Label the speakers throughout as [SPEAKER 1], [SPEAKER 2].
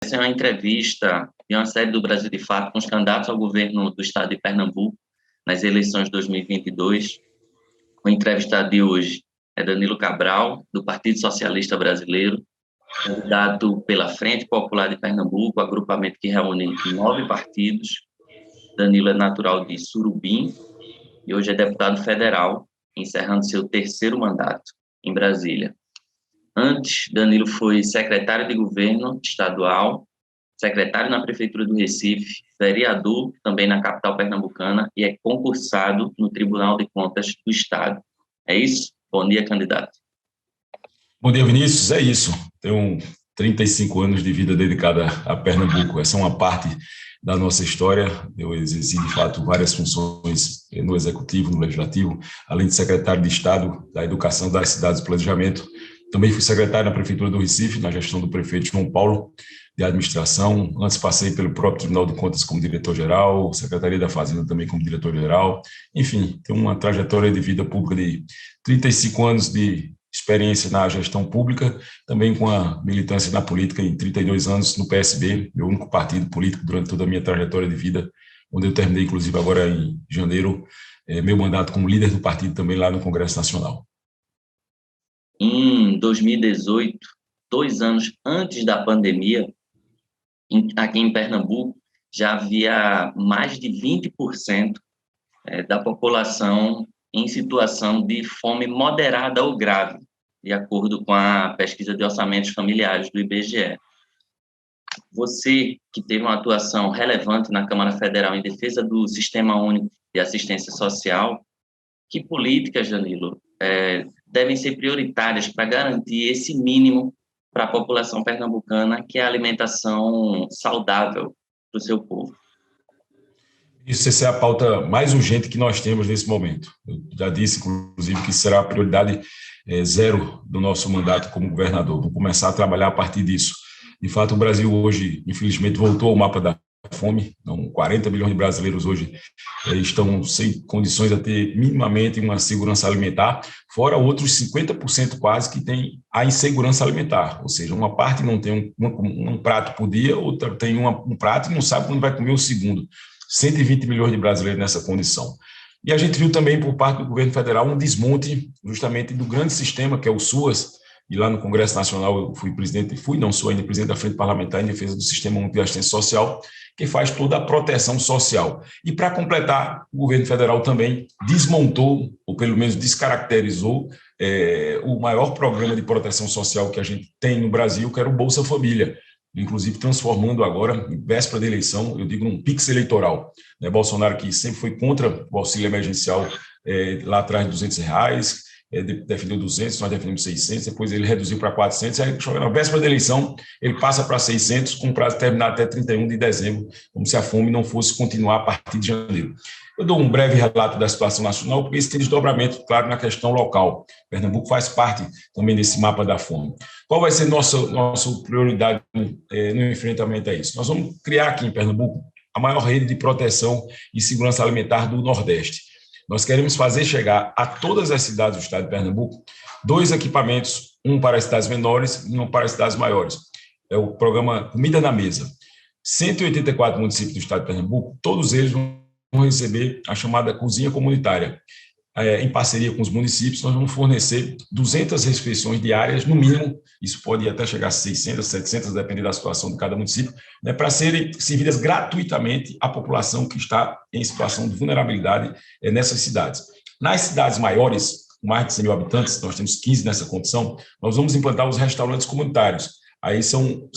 [SPEAKER 1] Essa é uma entrevista de uma série do Brasil de Fato com os candidatos ao governo do estado de Pernambuco nas eleições de 2022. O entrevistado de hoje é Danilo Cabral, do Partido Socialista Brasileiro, candidato pela Frente Popular de Pernambuco, agrupamento que reúne 9 partidos. Danilo é natural de Surubim e hoje é deputado federal, encerrando seu 3º mandato em Brasília. Antes, Danilo foi secretário de governo estadual, secretário na Prefeitura do Recife, vereador também na capital pernambucana e é concursado no Tribunal de Contas do Estado. É isso? Bom dia, candidato.
[SPEAKER 2] Bom dia, Vinícius. É isso. Tenho 35 anos de vida dedicada a Pernambuco. Essa é uma parte da nossa história. Eu exerci, de fato, várias funções no Executivo, no Legislativo, além de secretário de Estado da Educação das Cidades e Planejamento. Também fui secretário na Prefeitura do Recife, na gestão do prefeito João Paulo, de administração. Antes passei pelo próprio Tribunal de Contas como diretor-geral, Secretaria da Fazenda também como diretor-geral. Enfim, tenho uma trajetória de vida pública de 35 anos de experiência na gestão pública, também com a militância na política em 32 anos no PSB, meu único partido político durante toda a minha trajetória de vida, onde eu terminei, inclusive, agora em janeiro, meu mandato como líder do partido também lá no Congresso Nacional.
[SPEAKER 1] Em 2018, 2 anos antes da pandemia, aqui em Pernambuco, já havia mais de 20% da população em situação de fome moderada ou grave, de acordo com a pesquisa de orçamentos familiares do IBGE. Você, que teve uma atuação relevante na Câmara Federal em defesa do Sistema Único de Assistência Social, que políticas, Danilo, devem ser prioritárias para garantir esse mínimo para a população pernambucana, que é a alimentação saudável para o seu povo?
[SPEAKER 2] Essa é a pauta mais urgente que nós temos nesse momento. Eu já disse, inclusive, que será a prioridade zero do nosso mandato como governador. Vamos começar a trabalhar a partir disso. De fato, o Brasil hoje, infelizmente, voltou ao mapa da fome. Então, 40 milhões de brasileiros hoje estão sem condições a ter minimamente uma segurança alimentar, fora outros 50% quase que tem a insegurança alimentar, ou seja, uma parte não tem um prato por dia, outra tem um prato e não sabe quando vai comer o segundo. 120 milhões de brasileiros nessa condição. E a gente viu também, por parte do governo federal, um desmonte justamente do grande sistema, que é o SUAS, e lá no Congresso Nacional eu não sou ainda presidente da Frente Parlamentar em Defesa do Sistema Único de Assistência Social, que faz toda a proteção social. E, para completar, o governo federal também desmontou, ou pelo menos descaracterizou, o maior programa de proteção social que a gente tem no Brasil, que era o Bolsa Família, inclusive transformando agora, em véspera da eleição, eu digo num pix eleitoral. Bolsonaro, que sempre foi contra o auxílio emergencial lá atrás de R$200, defendeu 200, nós defendemos 600, depois ele reduziu para 400, aí na véspera da eleição ele passa para 600, com prazo de terminar até 31 de dezembro, como se a fome não fosse continuar a partir de janeiro. Eu dou um breve relato da situação nacional, porque isso tem desdobramento, claro, na questão local. Pernambuco faz parte também desse mapa da fome. Qual vai ser nossa prioridade no enfrentamento a isso? Nós vamos criar aqui em Pernambuco a maior rede de proteção e segurança alimentar do Nordeste. Nós queremos fazer chegar a todas as cidades do estado de Pernambuco 2 equipamentos, um para as cidades menores e um para as cidades maiores. É o programa Comida na Mesa. 184 municípios do estado de Pernambuco, todos eles vão receber a chamada cozinha comunitária. Em parceria com os municípios, nós vamos fornecer 200 refeições diárias, no mínimo, isso pode até chegar a 600, 700, dependendo da situação de cada município, para serem servidas gratuitamente à população que está em situação de vulnerabilidade nessas cidades. Nas cidades maiores, com mais de 100 mil habitantes, nós temos 15 nessa condição, nós vamos implantar os restaurantes comunitários. Aí são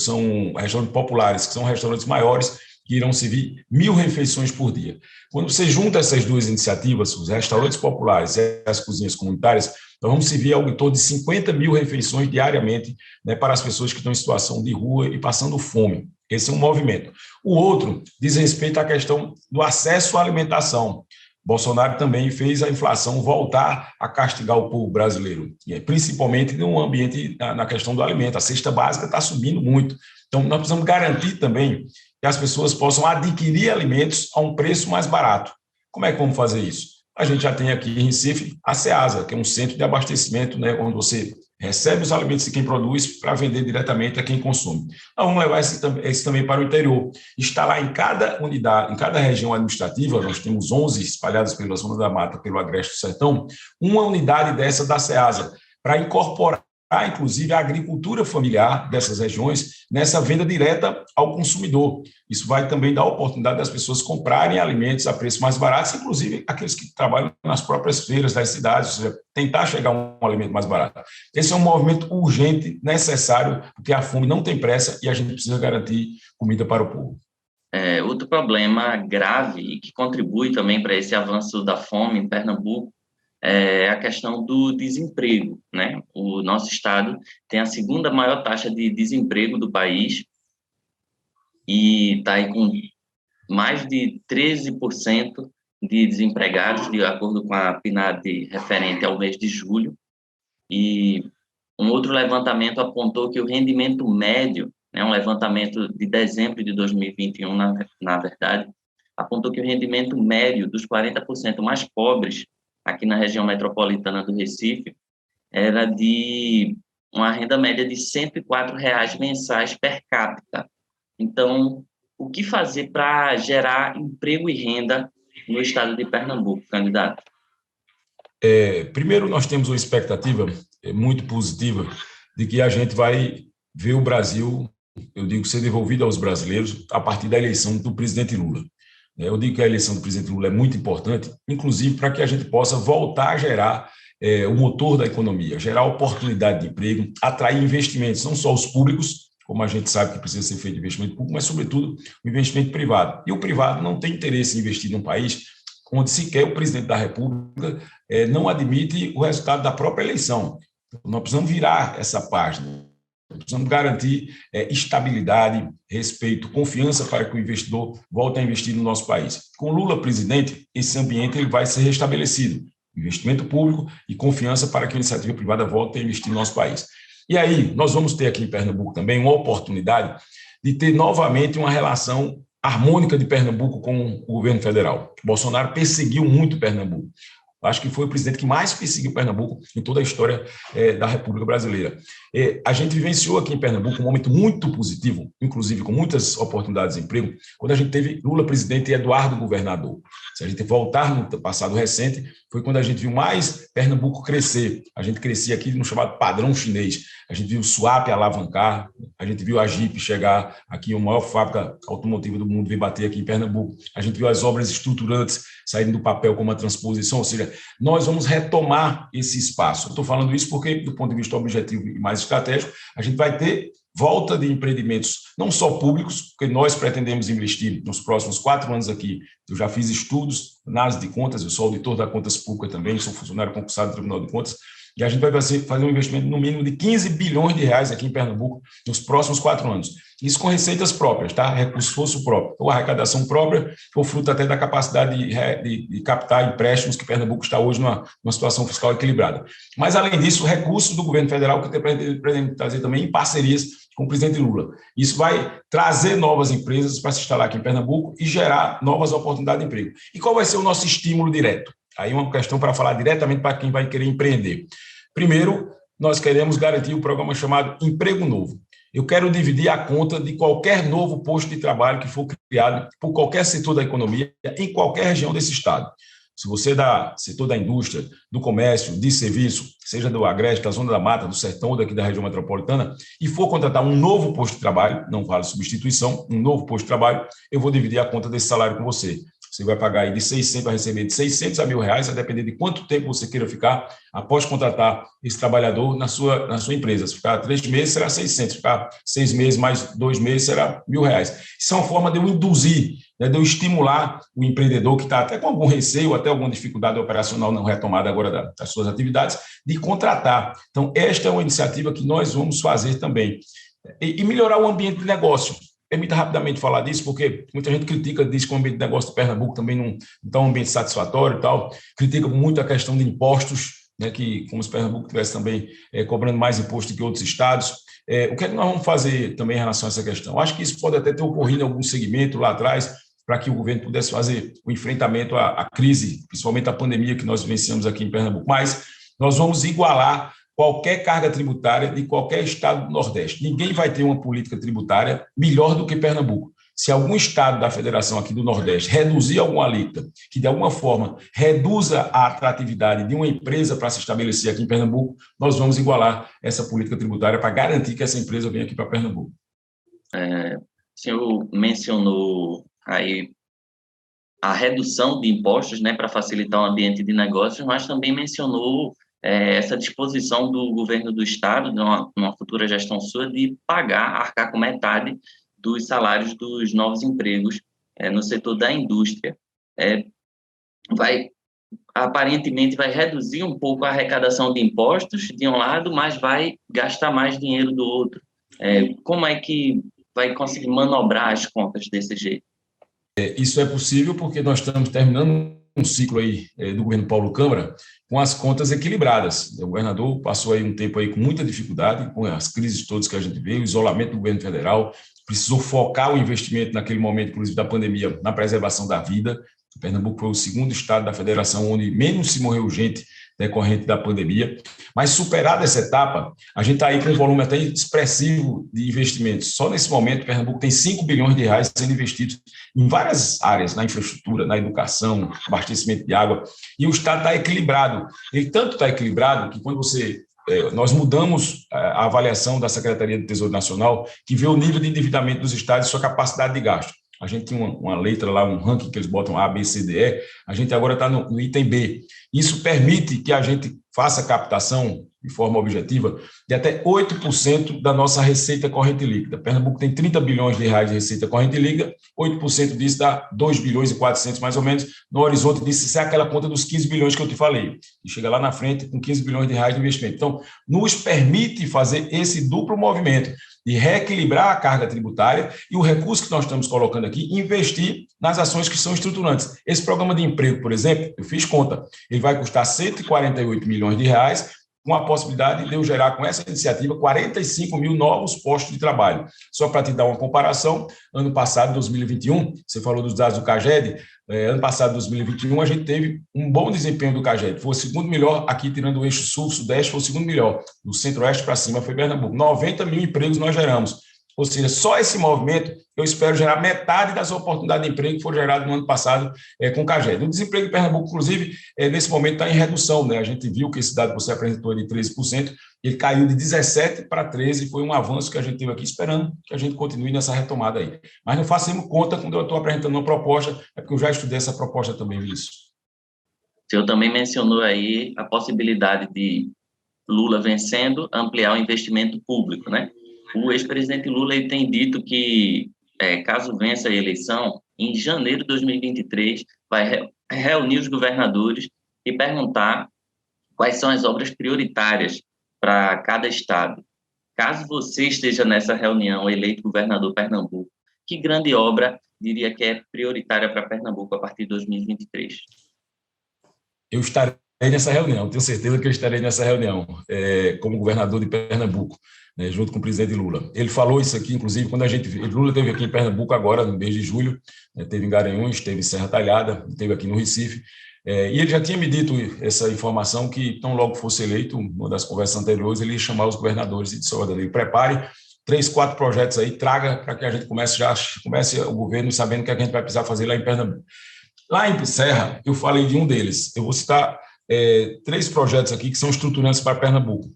[SPEAKER 2] restaurantes populares, que são restaurantes maiores, que irão servir 1.000 refeições por dia. Quando você junta essas duas iniciativas, os restaurantes populares e as cozinhas comunitárias, nós vamos servir algo em torno de 50 mil refeições diariamente, para as pessoas que estão em situação de rua e passando fome. Esse é um movimento. O outro diz respeito à questão do acesso à alimentação. Bolsonaro também fez a inflação voltar a castigar o povo brasileiro, principalmente no ambiente, na questão do alimento. A cesta básica está subindo muito. Então, nós precisamos garantir também que as pessoas possam adquirir alimentos a um preço mais barato. Como é que vamos fazer isso? A gente já tem aqui em Recife a Ceasa, que é um centro de abastecimento, onde você recebe os alimentos de quem produz para vender diretamente a quem consome. Então, vamos levar esse também para o interior. Instalar em cada unidade, em cada região administrativa, nós temos 11 espalhadas pela Zona da Mata, pelo Agreste do Sertão, uma unidade dessa da SEASA, para incorporar, inclusive, a agricultura familiar dessas regiões nessa venda direta ao consumidor. Isso vai também dar a oportunidade das pessoas comprarem alimentos a preços mais baratos, inclusive aqueles que trabalham nas próprias feiras das cidades, ou seja, tentar chegar a um alimento mais barato. Esse é um movimento urgente, necessário, porque a fome não tem pressa e a gente precisa garantir comida para o povo.
[SPEAKER 1] Outro problema grave e que contribui também para esse avanço da fome em Pernambuco é a questão do desemprego, né? O nosso estado tem a segunda maior taxa de desemprego do país e está aí com mais de 13% de desempregados, de acordo com a PNAD referente ao mês de julho. E um outro levantamento apontou que o rendimento médio, né, um levantamento de dezembro de 2021, na verdade, apontou que o rendimento médio dos 40% mais pobres aqui na região metropolitana do Recife era de uma renda média de R$ 104 mensais per capita. Então, o que fazer para gerar emprego e renda no estado de Pernambuco, candidato?
[SPEAKER 2] Primeiro, nós temos uma expectativa muito positiva de que a gente vai ver o Brasil, eu digo, ser devolvido aos brasileiros a partir da eleição do presidente Lula. Eu digo que a eleição do presidente Lula é muito importante, inclusive para que a gente possa voltar a gerar o motor da economia, gerar oportunidade de emprego, atrair investimentos, não só os públicos, como a gente sabe que precisa ser feito investimento público, mas, sobretudo, o investimento privado. E o privado não tem interesse em investir num país onde sequer o presidente da República não admite o resultado da própria eleição. Nós precisamos virar essa página. Precisamos garantir estabilidade, respeito, confiança para que o investidor volte a investir no nosso país. Com Lula presidente, esse ambiente ele vai ser restabelecido. Investimento público e confiança para que a iniciativa privada volte a investir no nosso país. E aí, nós vamos ter aqui em Pernambuco também uma oportunidade de ter novamente uma relação harmônica de Pernambuco com o governo federal. Bolsonaro perseguiu muito Pernambuco. Acho que foi o presidente que mais perseguiu Pernambuco em toda a história da República Brasileira. A gente vivenciou aqui em Pernambuco um momento muito positivo, inclusive com muitas oportunidades de emprego, quando a gente teve Lula presidente e Eduardo governador. Se a gente voltar no passado recente, foi quando a gente viu mais Pernambuco crescer. A gente crescia aqui no chamado padrão chinês. A gente viu o Suape alavancar, a gente viu a Jeep chegar aqui, a maior fábrica automotiva do mundo, veio bater aqui em Pernambuco. A gente viu as obras estruturantes saindo do papel como a transposição, ou seja, nós vamos retomar esse espaço. Eu estou falando isso porque, do ponto de vista objetivo e mais estratégico, a gente vai ter volta de empreendimentos, não só públicos, porque nós pretendemos investir nos próximos 4 anos aqui. Eu já fiz estudos, análise de contas, eu sou auditor da Contas Públicas também, sou funcionário concursado do Tribunal de Contas, e a gente vai fazer um investimento no mínimo de 15 bilhões de reais aqui em Pernambuco nos próximos 4 anos. Isso com receitas próprias, tá? Recurso próprio, ou arrecadação própria, ou fruto até da capacidade de captar empréstimos que Pernambuco está hoje numa situação fiscal equilibrada. Mas, além disso, recursos do governo federal que pretende trazer também em parcerias com o presidente Lula. Isso vai trazer novas empresas para se instalar aqui em Pernambuco e gerar novas oportunidades de emprego. E qual vai ser o nosso estímulo direto? Aí uma questão para falar diretamente para quem vai querer empreender. Primeiro, nós queremos garantir um programa chamado Emprego Novo. Eu quero dividir a conta de qualquer novo posto de trabalho que for criado por qualquer setor da economia em qualquer região desse estado. Se você é da setor da indústria, do comércio, de serviço, seja do Agreste, da Zona da Mata, do Sertão ou daqui da região metropolitana, e for contratar um novo posto de trabalho, não vale substituição, um novo posto de trabalho, eu vou dividir a conta desse salário com você. Você vai pagar aí de 600, vai receber de 600 a R$1.000, a depender de quanto tempo você queira ficar após contratar esse trabalhador na sua empresa. Se ficar 3 meses, será 600. Se ficar 6 meses mais 2 meses, será R$1.000. Isso é uma forma de eu induzir, né, de eu estimular o empreendedor que está até com algum receio, até alguma dificuldade operacional não retomada agora das suas atividades, de contratar. Então, esta é uma iniciativa que nós vamos fazer também. E melhorar o ambiente de negócio. Permita rapidamente falar disso, porque muita gente critica, diz que o ambiente de negócio de Pernambuco também não está um ambiente satisfatório e tal, critica muito a questão de impostos, né, que como se Pernambuco estivesse também cobrando mais imposto que outros estados. O que é que nós vamos fazer também em relação a essa questão? Acho que isso pode até ter ocorrido em algum segmento lá atrás, para que o governo pudesse fazer o enfrentamento à crise, principalmente à pandemia que nós vivenciamos aqui em Pernambuco. Mas nós vamos igualar qualquer carga tributária de qualquer estado do Nordeste. Ninguém vai ter uma política tributária melhor do que Pernambuco. Se algum estado da federação aqui do Nordeste reduzir alguma alíquota, que de alguma forma reduza a atratividade de uma empresa para se estabelecer aqui em Pernambuco, nós vamos igualar essa política tributária para garantir que essa empresa venha aqui para Pernambuco.
[SPEAKER 1] O senhor mencionou aí a redução de impostos, né, para facilitar o ambiente de negócios, mas também mencionou essa disposição do governo do Estado, numa futura gestão sua, de arcar com metade dos salários dos novos empregos no setor da indústria. Aparentemente vai reduzir um pouco a arrecadação de impostos de um lado, mas vai gastar mais dinheiro do outro. Como é que vai conseguir manobrar as contas desse jeito?
[SPEAKER 2] Isso é possível porque nós estamos terminando um ciclo aí do governo Paulo Câmara com as contas equilibradas. O governador passou aí um tempo aí com muita dificuldade, com as crises todas que a gente vê, o isolamento do governo federal, precisou focar o investimento naquele momento, inclusive da pandemia, na preservação da vida. O Pernambuco foi o segundo estado da federação onde menos se morreu gente decorrente da pandemia. Mas superada essa etapa, a gente está aí com um volume até expressivo de investimentos. Só nesse momento, Pernambuco tem 5 bilhões de reais sendo investidos em várias áreas, na infraestrutura, na educação, abastecimento de água, e o estado está equilibrado. Ele tanto está equilibrado que quando nós mudamos a avaliação da Secretaria do Tesouro Nacional, que vê o nível de endividamento dos estados e sua capacidade de gasto. A gente tinha uma letra lá, um ranking que eles botam A, B, C, D, E, a gente agora está no item B. Isso permite que a gente faça captação de forma objetiva de até 8% da nossa receita corrente líquida. Pernambuco tem 30 bilhões de reais de receita corrente líquida, 8% disso dá 2 bilhões e 400 mais ou menos, no horizonte disso, isso é aquela conta dos 15 bilhões que eu te falei, e chega lá na frente com 15 bilhões de reais de investimento. Então, nos permite fazer esse duplo movimento de reequilibrar a carga tributária e o recurso que nós estamos colocando aqui, investir nas ações que são estruturantes. Esse programa de emprego, por exemplo, eu fiz conta, ele vai custar 148 milhões de reais, com a possibilidade de eu gerar com essa iniciativa 45 mil novos postos de trabalho. Só para te dar uma comparação, ano passado, 2021, você falou dos dados do CAGED, ano passado, 2021, a gente teve um bom desempenho do CAGED, foi o segundo melhor aqui, tirando o eixo sul-sudeste, foi o segundo melhor, do centro-oeste para cima foi Pernambuco, 90 mil empregos nós geramos. Ou seja, só esse movimento, eu espero gerar metade das oportunidades de emprego que foram geradas no ano passado com o CAGED. O desemprego em Pernambuco, inclusive, nesse momento está em redução, né? A gente viu que esse dado que você apresentou é de 13%, ele caiu de 17% para 13%, foi um avanço que a gente teve aqui, esperando que a gente continue nessa retomada aí. Mas não façamos conta quando eu estou apresentando uma proposta, é porque eu já estudei essa proposta também, Vinícius.
[SPEAKER 1] O senhor também mencionou aí a possibilidade de Lula vencendo, ampliar o investimento público, né? O ex-presidente Lula ele tem dito que, caso vença a eleição, em janeiro de 2023, vai reunir os governadores e perguntar quais são as obras prioritárias para cada estado. Caso você esteja nessa reunião, eleito governador de Pernambuco, que grande obra diria que é prioritária para Pernambuco a partir de 2023?
[SPEAKER 2] Eu estarei nessa reunião, tenho certeza que eu estarei nessa reunião, como governador de Pernambuco, né, junto com o presidente Lula. Ele falou isso aqui, inclusive, quando Lula esteve aqui em Pernambuco agora, no mês de julho, esteve em Garanhuns, esteve em Serra Talhada, esteve aqui no Recife, e ele já tinha me dito essa informação que, tão logo fosse eleito, uma das conversas anteriores, ele ia chamar os governadores e disse, olha, prepare 3, 4 projetos aí, traga para que a gente comece o governo sabendo o que a gente vai precisar fazer lá em Pernambuco. Lá em Serra, eu falei de um deles, eu vou citar 3 projetos aqui que são estruturantes para Pernambuco.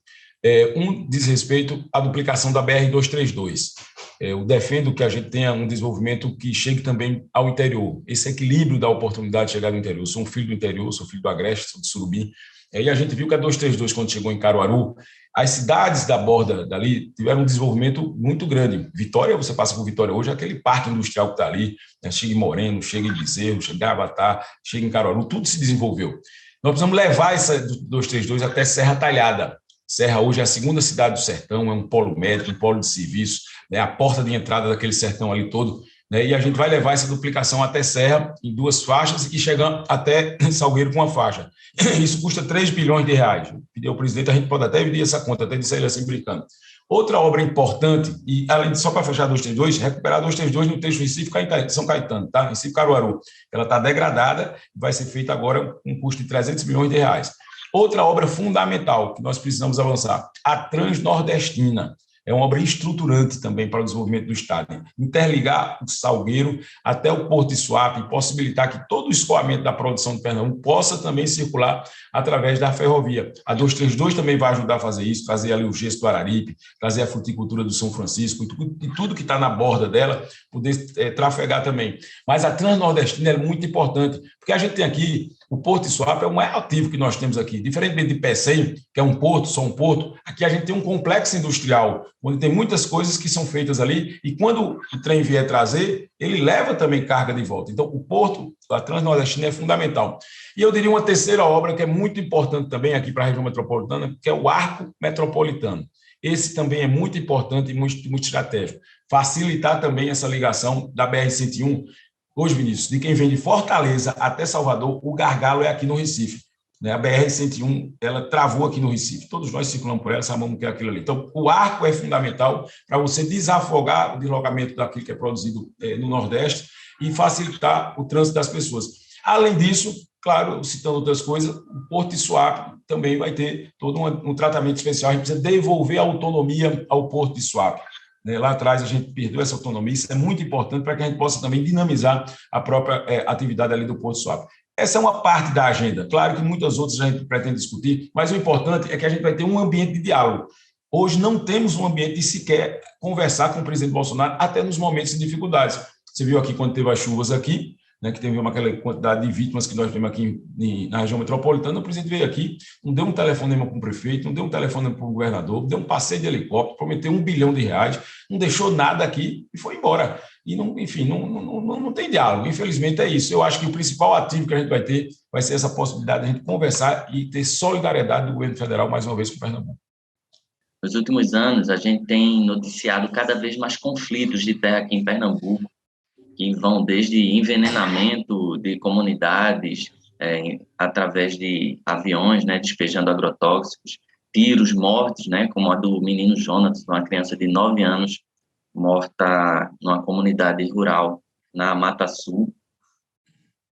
[SPEAKER 2] Um diz respeito à duplicação da BR-232. Eu defendo que a gente tenha um desenvolvimento que chegue também ao interior, esse equilíbrio da oportunidade de chegar no interior. Eu sou um filho do interior, sou filho do Agreste, sou de Surubim, e a gente viu que a 232, quando chegou em Caruaru, as cidades da borda dali tiveram um desenvolvimento muito grande. Vitória, você passa por Vitória hoje, é aquele parque industrial que está ali, né? Chega em Moreno, chega em Bezerro, chega em Avatar, chega em Caruaru, tudo se desenvolveu. Nós precisamos levar essa 232 até Serra Talhada. Serra hoje é a segunda cidade do sertão, é um polo médico, um polo de serviço, né, a porta de entrada daquele sertão ali todo, né, e a gente vai levar essa duplicação até Serra em 2 faixas e chegando até Salgueiro com uma faixa. Isso custa 3 bilhões de reais. Pediu ao presidente, a gente pode até dividir essa conta, até disse ele assim brincando. Outra obra importante, e além de só para fechar a 232, recuperar a 232 no trecho Recife São Caetano, tá? Recife Caruaru. Ela está degradada e vai ser feita agora com um custo de 300 milhões de reais. Outra obra fundamental que nós precisamos avançar, a Transnordestina. É uma obra estruturante também para o desenvolvimento do Estado. Interligar o Salgueiro até o Porto de Suape e possibilitar que todo o escoamento da produção de Pernambuco possa também circular através da ferrovia. A 232 também vai ajudar a fazer isso, trazer ali o gesso do Araripe, trazer a fruticultura do São Francisco e tudo que está na borda dela, poder trafegar também. Mas a Transnordestina é muito importante, porque a gente tem aqui o Porto de Suape é o maior ativo que nós temos aqui. Diferentemente de Pecém, que é um porto, só um porto, aqui a gente tem um complexo industrial, onde tem muitas coisas que são feitas ali, e quando o trem vier trazer, ele leva também carga de volta. Então, o porto da Transnordestina é fundamental. E eu diria uma terceira obra que é muito importante também aqui para a região metropolitana, que é o Arco Metropolitano. Esse também é muito importante e muito estratégico. Facilitar também essa ligação da BR-101. Hoje, Vinícius, de quem vem de Fortaleza até Salvador, o gargalo é aqui no Recife. A BR-101, ela travou aqui no Recife. Todos nós circulamos por ela, sabemos o que é aquilo ali. Então, o arco é fundamental para você desafogar o deslocamento daquilo que é produzido no Nordeste e facilitar o trânsito das pessoas. Além disso, claro, citando outras coisas, o Porto de Suape também vai ter todo um tratamento especial. A gente precisa devolver a autonomia ao Porto de Suape. Lá atrás a gente perdeu essa autonomia, isso é muito importante para que a gente possa também dinamizar a própria atividade ali do Porto de Suape. Essa é uma parte da agenda. Claro que muitas outras a gente pretende discutir, mas o importante é que a gente vai ter um ambiente de diálogo. Hoje não temos um ambiente de sequer conversar com o presidente Bolsonaro, até nos momentos de dificuldades. Você viu aqui quando teve as chuvas aqui, que teve aquela quantidade de vítimas que nós temos aqui na região metropolitana, o presidente veio aqui, não deu um telefonema para o prefeito, não deu um telefonema para o governador, deu um passeio de helicóptero, prometeu R$1 bilhão, não deixou nada aqui e foi embora. E, não tem diálogo. Infelizmente é isso. Eu acho que o principal ativo que a gente vai ter vai ser essa possibilidade de a gente conversar e ter solidariedade do governo federal, mais uma vez, com o Pernambuco.
[SPEAKER 1] Nos últimos anos, a gente tem noticiado cada vez mais conflitos de terra aqui em Pernambuco, que vão desde envenenamento de comunidades através de aviões, despejando agrotóxicos, tiros, mortes, como a do menino Jonas, uma criança de 9 anos, morta numa comunidade rural na Mata Sul.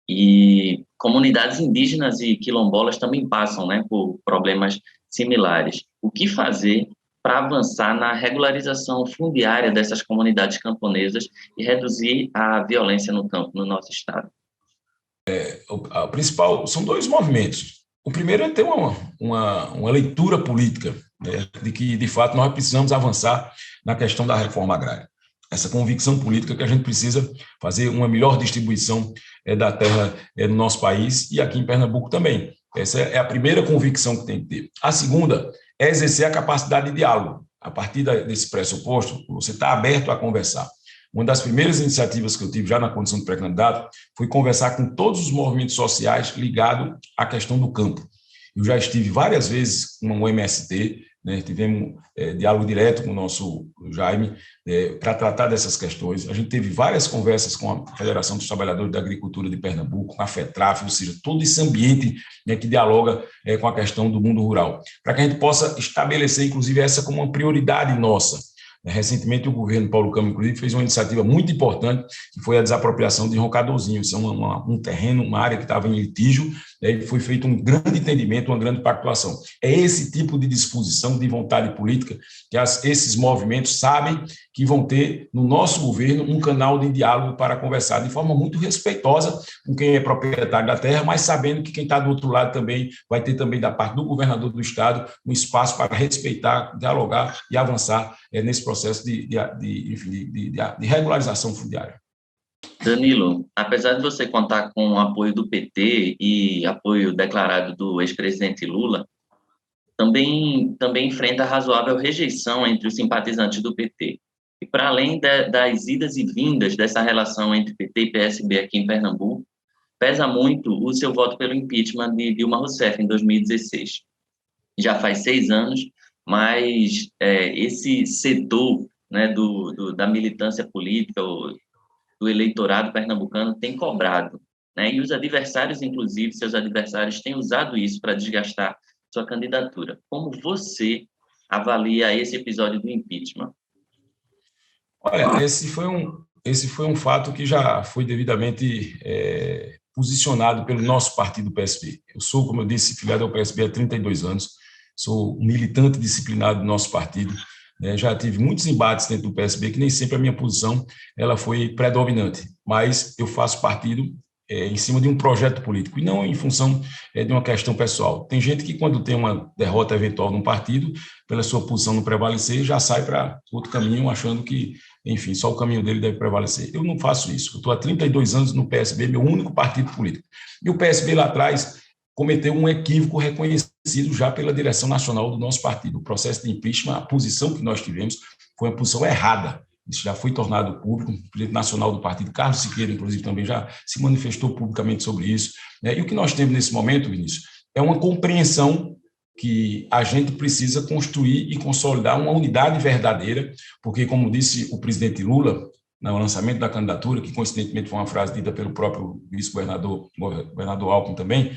[SPEAKER 1] E comunidades indígenas e quilombolas também passam por problemas similares. O que fazer para avançar na regularização fundiária dessas comunidades camponesas e reduzir a violência no campo no nosso estado?
[SPEAKER 2] O principal são dois movimentos. O primeiro é ter uma leitura política, de que, de fato, nós precisamos avançar na questão da reforma agrária. Essa convicção política que a gente precisa fazer uma melhor distribuição da terra no nosso país e aqui em Pernambuco também. Essa é a primeira convicção que tem que ter. A segunda é exercer a capacidade de diálogo. A partir desse pressuposto, você está aberto a conversar. Uma das primeiras iniciativas que eu tive já na condição de pré-candidato foi conversar com todos os movimentos sociais ligados à questão do campo. Eu já estive várias vezes com o MST, tivemos diálogo direto com o nosso Jaime para tratar dessas questões. A gente teve várias conversas com a Federação dos Trabalhadores da Agricultura de Pernambuco, com a FETRAF, ou seja, todo esse ambiente que dialoga com a questão do mundo rural, para que a gente possa estabelecer, inclusive, essa como uma prioridade nossa. Recentemente, o governo Paulo Câmara, inclusive, fez uma iniciativa muito importante, que foi a desapropriação de Roncadorzinho. Isso é um terreno, uma área que estava em litígio, e foi feito um grande entendimento, uma grande pactuação. É esse tipo de disposição, de vontade política, que esses movimentos sabem que vão ter, no nosso governo, um canal de diálogo para conversar de forma muito respeitosa com quem é proprietário da terra, mas sabendo que quem está do outro lado também vai ter também, da parte do governador do estado, um espaço para respeitar, dialogar e avançar nesse processo de regularização fundiária.
[SPEAKER 1] Danilo, apesar de você contar com o apoio do PT e apoio declarado do ex-presidente Lula, também enfrenta razoável rejeição entre os simpatizantes do PT. E para além das idas e vindas dessa relação entre PT e PSB aqui em Pernambuco, pesa muito o seu voto pelo impeachment de Dilma Rousseff em 2016. Já faz 6 anos, mas esse setor da militância política, do eleitorado pernambucano, tem cobrado. E os adversários, inclusive, seus adversários, têm usado isso para desgastar sua candidatura. Como você avalia esse episódio do impeachment?
[SPEAKER 2] Olha, esse foi um fato que já foi devidamente posicionado pelo nosso partido PSB. Eu sou, como eu disse, filiado ao PSB há 32 anos, sou um militante disciplinado do nosso partido, né? Já tive muitos embates dentro do PSB, que nem sempre a minha posição ela foi predominante, mas eu faço partido em cima de um projeto político e não em função de uma questão pessoal. Tem gente que, quando tem uma derrota eventual num partido, pela sua posição não prevalecer, já sai para outro caminho, achando que, enfim, só o caminho dele deve prevalecer. Eu não faço isso. Eu estou há 32 anos no PSB, meu único partido político. E o PSB lá atrás cometeu um equívoco reconhecido já pela direção nacional do nosso partido. O processo de impeachment, a posição que nós tivemos foi uma posição errada. Isso já foi tornado público. O presidente nacional do partido, Carlos Siqueira, inclusive, também já se manifestou publicamente sobre isso. E o que nós temos nesse momento, Vinícius, é uma compreensão que a gente precisa construir e consolidar uma unidade verdadeira, porque, como disse o presidente Lula, no lançamento da candidatura, que coincidentemente foi uma frase dita pelo próprio governador Alckmin também,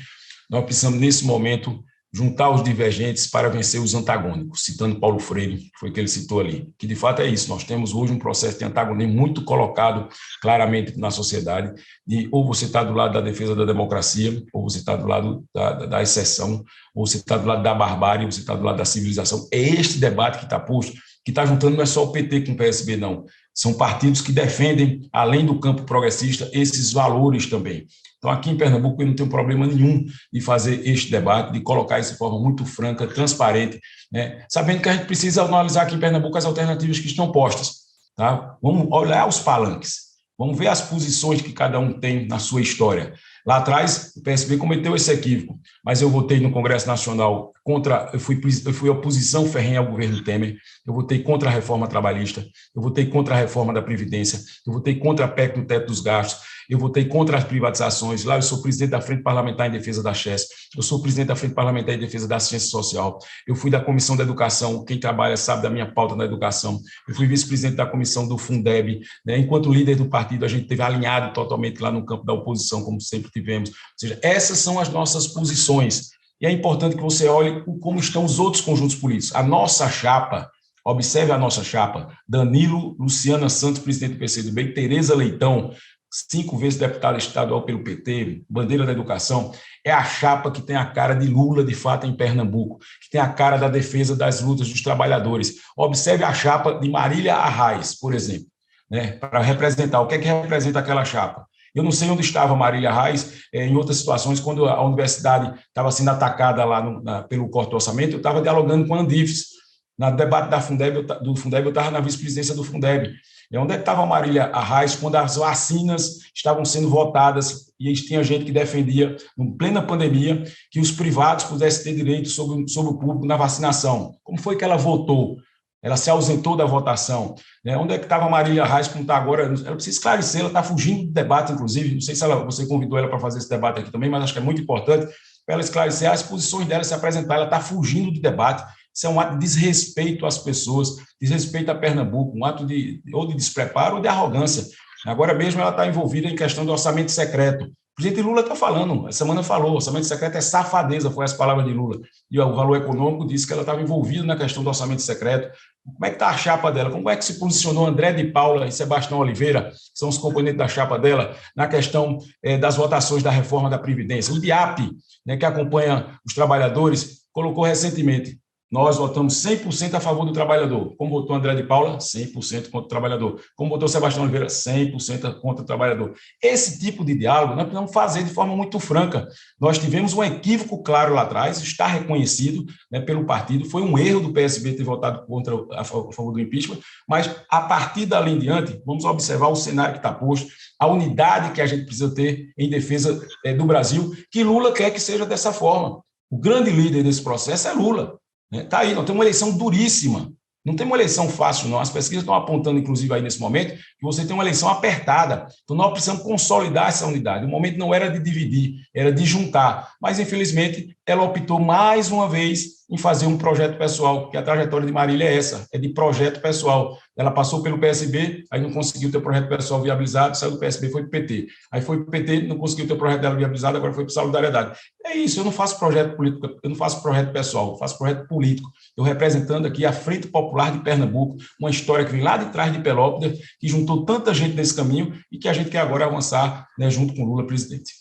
[SPEAKER 2] nós precisamos, nesse momento, juntar os divergentes para vencer os antagônicos, citando Paulo Freire, que foi o que ele citou ali, que de fato é isso, nós temos hoje um processo de antagonismo muito colocado claramente na sociedade, de ou você está do lado da defesa da democracia, ou você está do lado da exceção, ou você está do lado da barbárie, ou você está do lado da civilização. É este debate que está posto, que está juntando não é só o PT com o PSB, não. São partidos que defendem, além do campo progressista, esses valores também. Então, aqui em Pernambuco, eu não tenho problema nenhum de fazer este debate, de colocar isso de forma muito franca, transparente, né? Sabendo que a gente precisa analisar aqui em Pernambuco as alternativas que estão postas. Tá? Vamos olhar os palanques, vamos ver as posições que cada um tem na sua história. Lá atrás, o PSB cometeu esse equívoco, mas eu votei no Congresso Nacional eu fui oposição ferrenha ao governo Temer, eu votei contra a reforma trabalhista, eu votei contra a reforma da Previdência, eu votei contra a PEC do teto dos gastos, eu votei contra as privatizações. Lá eu sou presidente da Frente Parlamentar em Defesa da CHESP, eu sou presidente da Frente Parlamentar em Defesa da Ciência Social, eu fui da Comissão da Educação, quem trabalha sabe da minha pauta na educação, eu fui vice-presidente da Comissão do Fundeb, né? Enquanto líder do partido, a gente teve alinhado totalmente lá no campo da oposição, como sempre tivemos. Ou seja, essas são as nossas posições. E é importante que você olhe como estão os outros conjuntos políticos. A nossa chapa, observe a nossa chapa, Danilo Luciana Santos, presidente do PCdoB, Tereza Leitão, 5 vezes deputada estadual pelo PT, bandeira da educação, é a chapa que tem a cara de Lula, de fato, em Pernambuco, que tem a cara da defesa das lutas dos trabalhadores. Observe a chapa de Marília Arraes, por exemplo, né, para representar. O que é que representa aquela chapa? Eu não sei onde estava Marília Arraes em outras situações, quando a universidade estava sendo atacada lá pelo corte do orçamento, eu estava dialogando com a Andifes. No debate do Fundeb, eu estava na vice-presidência do Fundeb. E onde é que estava a Marília Arraes quando as vacinas estavam sendo votadas e tinha gente que defendia, em plena pandemia, que os privados pudessem ter direito sobre o público na vacinação? Como foi que ela votou? Ela se ausentou da votação, né? Onde é que estava a Marília Reis, como está agora? Ela precisa esclarecer, ela está fugindo do debate, inclusive. Não sei se você convidou ela para fazer esse debate aqui também, mas acho que é muito importante para ela esclarecer as posições dela, se apresentar. Ela está fugindo do debate. Isso é um ato de desrespeito às pessoas, desrespeito a Pernambuco, um ato ou de despreparo ou de arrogância. Agora mesmo ela está envolvida em questão do orçamento secreto. O presidente Lula está falando, essa semana falou, orçamento secreto é safadeza, foi as palavras de Lula. E o Valor Econômico disse que ela estava envolvida na questão do orçamento secreto. Como é que está a chapa dela? Como é que se posicionou André de Paula e Sebastião Oliveira, que são os componentes da chapa dela, na questão das votações da reforma da Previdência? O DIAP, né, que acompanha os trabalhadores, colocou recentemente: nós votamos 100% a favor do trabalhador. Como votou André de Paula? 100% contra o trabalhador. Como votou Sebastião Oliveira? 100% contra o trabalhador. Esse tipo de diálogo nós precisamos fazer de forma muito franca. Nós tivemos um equívoco claro lá atrás, está reconhecido, né, pelo partido. Foi um erro do PSB ter votado a favor do impeachment, mas a partir dali em diante, vamos observar o cenário que está posto, a unidade que a gente precisa ter em defesa do Brasil, que Lula quer que seja dessa forma. O grande líder desse processo é Lula. Está aí, nós temos uma eleição duríssima, não tem uma eleição fácil, não. As pesquisas estão apontando, inclusive, aí nesse momento, que você tem uma eleição apertada. Então, nós precisamos consolidar essa unidade. O momento não era de dividir, era de juntar. Mas, infelizmente, ela optou mais uma vez em fazer um projeto pessoal, porque a trajetória de Marília é essa, é de projeto pessoal. Ela passou pelo PSB, aí não conseguiu ter o projeto pessoal viabilizado, saiu do PSB, foi para o PT. Aí foi para o PT, não conseguiu ter o projeto dela viabilizado, agora foi para Solidariedade. É isso, eu não faço projeto político, eu não faço projeto pessoal, eu faço projeto político. Eu representando aqui a Frente Popular de Pernambuco, uma história que vem lá de trás de Pelópolis, que juntou tanta gente nesse caminho e que a gente quer agora avançar, né, junto com Lula, presidente.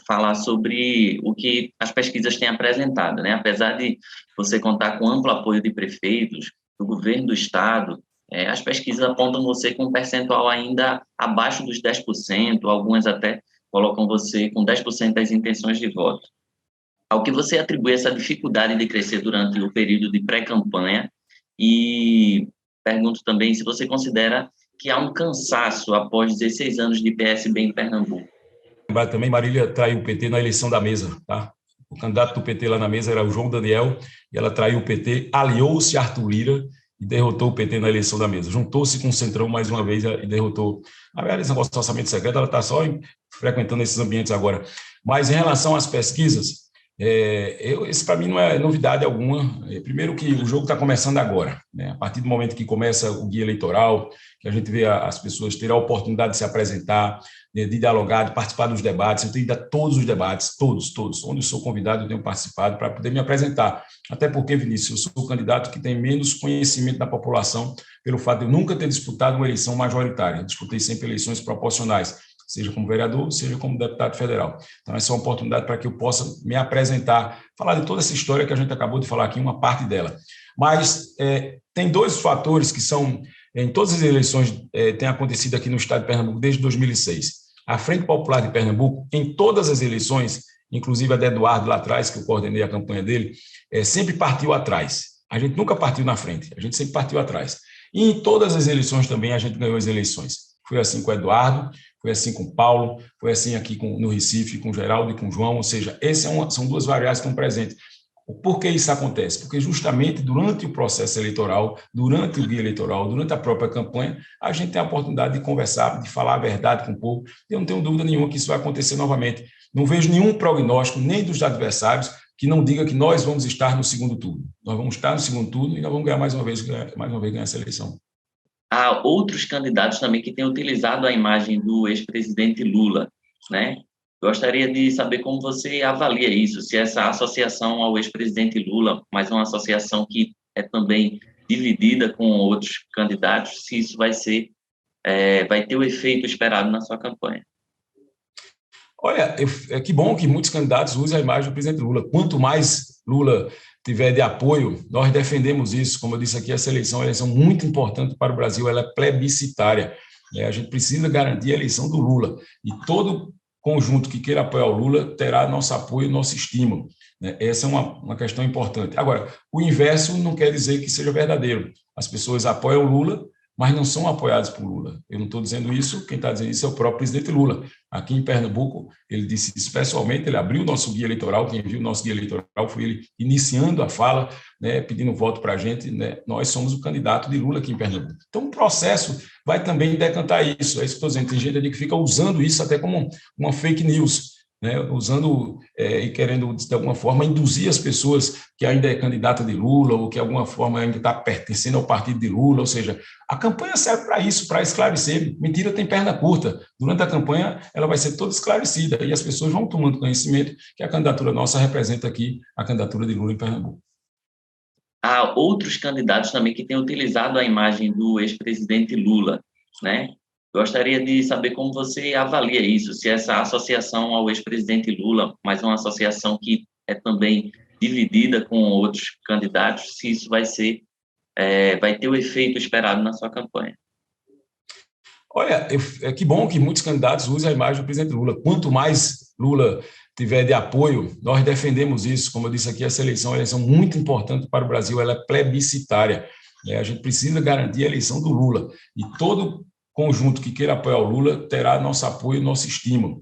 [SPEAKER 1] falar sobre o que as pesquisas têm apresentado, né? Apesar de você contar com amplo apoio de prefeitos, do governo do estado, as pesquisas apontam você com um percentual ainda abaixo dos 10%, algumas até colocam você com 10% das intenções de voto. Ao que você atribui essa dificuldade de crescer durante o período de pré-campanha? E pergunto também se você considera que há um cansaço após 16 anos de PSB em Pernambuco.
[SPEAKER 2] Também Marília traiu o PT na eleição da mesa, tá? O candidato do PT lá na mesa era o João Daniel, e ela traiu o PT, aliou-se a Arthur Lira e derrotou o PT na eleição da mesa. Juntou-se com o Centrão mais uma vez e derrotou. A realização do orçamento secreto, ela está só frequentando esses ambientes agora. Mas em relação às pesquisas, esse para mim não é novidade alguma. Primeiro que o jogo está começando agora, né? A partir do momento que começa o guia eleitoral, que a gente vê as pessoas terem a oportunidade de se apresentar, de dialogar, de participar dos debates. Eu tenho ido a todos os debates, todos. Onde eu sou convidado, eu tenho participado para poder me apresentar. Até porque, Vinícius, eu sou o candidato que tem menos conhecimento da população, pelo fato de eu nunca ter disputado uma eleição majoritária. Eu disputei sempre eleições proporcionais, seja como vereador, seja como deputado federal. Então, essa é uma oportunidade para que eu possa me apresentar, falar de toda essa história que a gente acabou de falar aqui, uma parte dela. Mas tem dois fatores que são, em todas as eleições, tem acontecido aqui no estado de Pernambuco desde 2006. A Frente Popular de Pernambuco, em todas as eleições, inclusive a de Eduardo lá atrás, que eu coordenei a campanha dele, sempre partiu atrás. A gente nunca partiu na frente, a gente sempre partiu atrás. E em todas as eleições também a gente ganhou as eleições. Foi assim com o Eduardo, foi assim com o Paulo, foi assim aqui no Recife, com o Geraldo e com o João, ou seja, são duas variáveis que estão presentes. Por que isso acontece? Porque justamente durante o processo eleitoral, durante o guia eleitoral, durante a própria campanha, a gente tem a oportunidade de conversar, de falar a verdade com o povo. Eu não tenho dúvida nenhuma que isso vai acontecer novamente. Não vejo nenhum prognóstico, nem dos adversários, que não diga que nós vamos estar no segundo turno. Nós vamos estar no segundo turno e nós vamos ganhar mais uma vez ganhar essa eleição.
[SPEAKER 1] Há outros candidatos também que têm utilizado a imagem do ex-presidente Lula, né? Gostaria de saber como você avalia isso, se essa associação ao ex-presidente Lula, mas uma associação que é também dividida com outros candidatos, se isso vai ter o efeito esperado na sua campanha.
[SPEAKER 2] Olha, que bom que muitos candidatos usem a imagem do presidente Lula. Quanto mais Lula tiver de apoio, nós defendemos isso. Como eu disse aqui, essa eleição é uma eleição muito importante para o Brasil, ela é plebiscitária. A gente precisa garantir a eleição do Lula. E todo conjunto que queira apoiar o Lula terá nosso apoio, nosso estímulo. Essa é uma questão importante. Agora, o inverso não quer dizer que seja verdadeiro. As pessoas apoiam o Lula, mas não são apoiados por Lula. Eu não estou dizendo isso, quem está dizendo isso é o próprio presidente Lula. Aqui em Pernambuco, ele disse isso pessoalmente, ele abriu o nosso guia eleitoral, quem viu o nosso guia eleitoral foi ele iniciando a fala, né, pedindo voto para a gente, né, nós somos o candidato de Lula aqui em Pernambuco. Então, o processo vai também decantar isso, é isso que eu estou dizendo, tem gente ali que fica usando isso até como uma fake news, né, usando e querendo, de alguma forma, induzir as pessoas que ainda é candidata de Lula ou que, de alguma forma, ainda está pertencendo ao partido de Lula, ou seja, a campanha serve para isso, para esclarecer. Mentira tem perna curta. Durante a campanha, ela vai ser toda esclarecida e as pessoas vão tomando conhecimento que a candidatura nossa representa aqui a candidatura de Lula em Pernambuco.
[SPEAKER 1] Há outros candidatos também que têm utilizado a imagem do ex-presidente Lula, né? Gostaria de saber como você avalia isso, se essa associação ao ex-presidente Lula, mas uma associação que é também dividida com outros candidatos, se isso vai ter o efeito esperado na sua campanha.
[SPEAKER 2] Olha, que bom que muitos candidatos usem a imagem do presidente Lula. Quanto mais Lula tiver de apoio, nós defendemos isso. Como eu disse aqui, essa eleição é uma eleição muito importante para o Brasil, ela é plebiscitária. A gente precisa garantir a eleição do Lula. E todo conjunto que queira apoiar o Lula terá nosso apoio, nosso estímulo.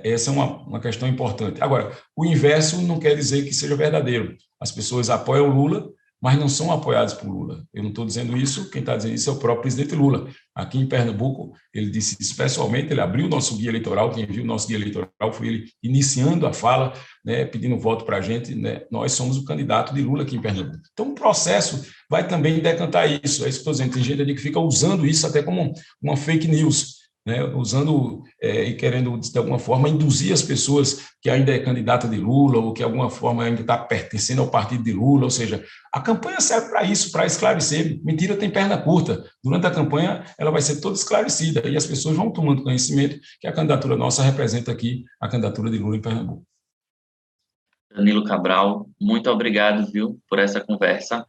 [SPEAKER 2] Essa é uma questão importante. Agora, o inverso não quer dizer que seja verdadeiro. As pessoas apoiam o Lula, mas não são apoiados por Lula. Eu não estou dizendo isso, quem está dizendo isso é o próprio presidente Lula. Aqui em Pernambuco, ele disse isso pessoalmente, ele abriu o nosso guia eleitoral, quem viu o nosso guia eleitoral foi ele iniciando a fala, né, pedindo voto para a gente, né, nós somos o candidato de Lula aqui em Pernambuco. Então, o processo vai também decantar isso, é isso que eu estou dizendo, tem gente ali que fica usando isso até como uma fake news, né, usando e querendo, de alguma forma, induzir as pessoas que ainda é candidata de Lula ou que, de alguma forma, ainda está pertencendo ao partido de Lula, ou seja, a campanha serve para isso, para esclarecer. Mentira tem perna curta. Durante a campanha, ela vai ser toda esclarecida e as pessoas vão tomando conhecimento que a candidatura nossa representa aqui a candidatura de Lula em Pernambuco.
[SPEAKER 1] Danilo Cabral, muito obrigado, viu, por essa conversa.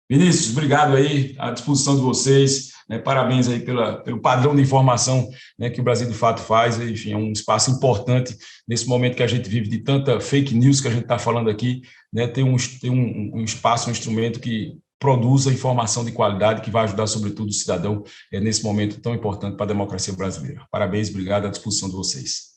[SPEAKER 2] Vinícius, obrigado aí, à disposição de vocês, né, parabéns aí pelo padrão de informação, né, que o Brasil de Fato faz, enfim, é um espaço importante nesse momento que a gente vive de tanta fake news que a gente está falando aqui, né, tem um espaço, um instrumento que produza informação de qualidade que vai ajudar, sobretudo, o cidadão nesse momento tão importante para a democracia brasileira. Parabéns, obrigado, à disposição de vocês.